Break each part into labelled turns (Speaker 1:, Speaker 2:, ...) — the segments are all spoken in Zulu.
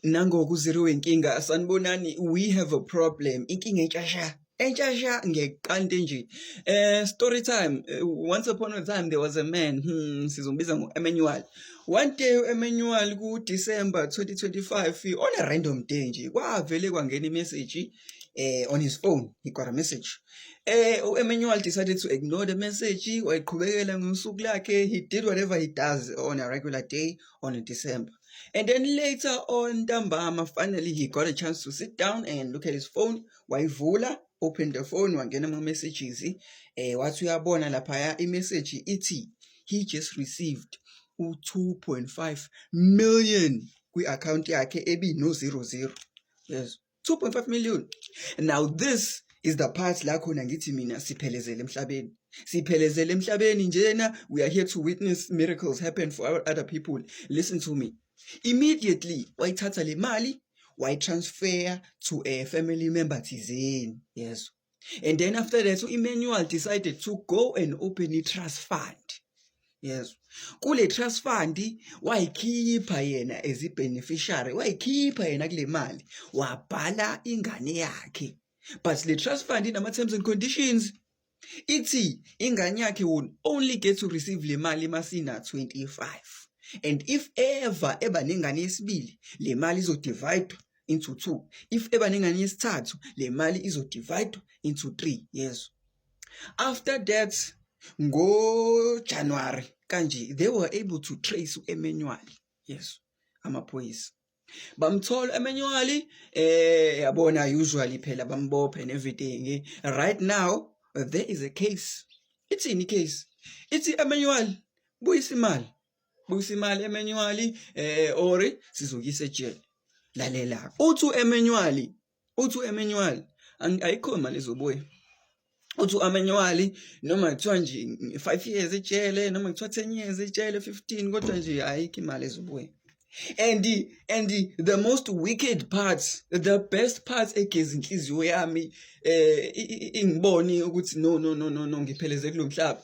Speaker 1: nangoku zero inkinga sanibonani, we have a problem. Inkinga entshasha ngeqante nje. Story time. Once upon a time there was a man, sizombiza ngo-Emmanuel. One day u-Emmanuel ku-December 2025 on a random day nje kwavele kwangena i-message on his phone. He got a message. Emmanuel decided to ignore the message. Wayiqhubekela ngosuku lakhe. He did whatever he does on a regular day on a December. And then later on, Dambama, finally he got a chance to sit down and look at his phone. Wayivula, open the phone, wangena ama messages. Wathi uyabona laphaya i-message ithi he just received 2.5 million kwi-account yakhe ebi no 00. Yes, 2.5 million. Now this is the part la khona ngithi mina siphelezele emhlabeni. Siphelezele emhlabeni njena, we are here to witness miracles happen for other people. Listen to me. Immediately wayithatha le mali wayitransfer to a family member thizeni. Yes. And then after that, so Emmanuel decided to go and open a trust fund. Yes. Kule trust fund wayikhipha yena as a beneficiary, wayikhipha yena kule mali wabhala ingane yakhe. But the trust fund inama terms and conditions ithi ingane yakhe would only get to receive le mali masina 25. And if ever nengane yesibili le mali izodivide into 2. If ever nengane yesithathu le mali izodivide into 3. Yes. After that, ngo January kanje they were able to trace Emmanuel. Yes. Amaphoyisa bamthola Emmanuel, yabona usually phela bambophe and everything. Right now there is a case. It's in a case. It's Emmanuel buyisa imali Emmanuel ore sizokisa ejele. Lalela uthu Emmanuel ayikho imali ezobuya. Uthu Emmanuel noma kuthiwa nje 5 years ejele noma kuthiwa 10 years ejele 15 kodwa nje ayikho imali ezobuya. And the most wicked parts, the best parts egezi inhliziyo yami ingiboni ukuthi no ngipheleze kulo mhlaba.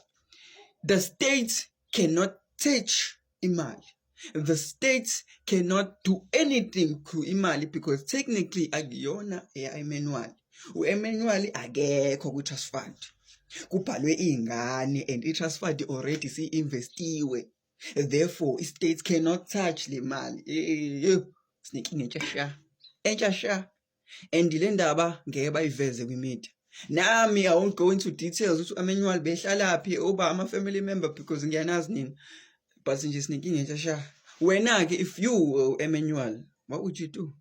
Speaker 1: The state cannot touch imali. The state cannot do anything to imali because technically akuyona Emmanuel. Emmanuel akekho ku trust fund. Kubhalwe ingane and I trust fund already si-investiwe. Therefore, states cannot touch le mali. Sneaking entshasha. And le ndaba ngeke bayiveze kwi-media. Nami I won't go into details ukuthi Emmanuel behlalaphi oba ama family member because ngiyanazi nini. But nje sneaking entshasha. Wena ke if you Emmanuel, what would you do?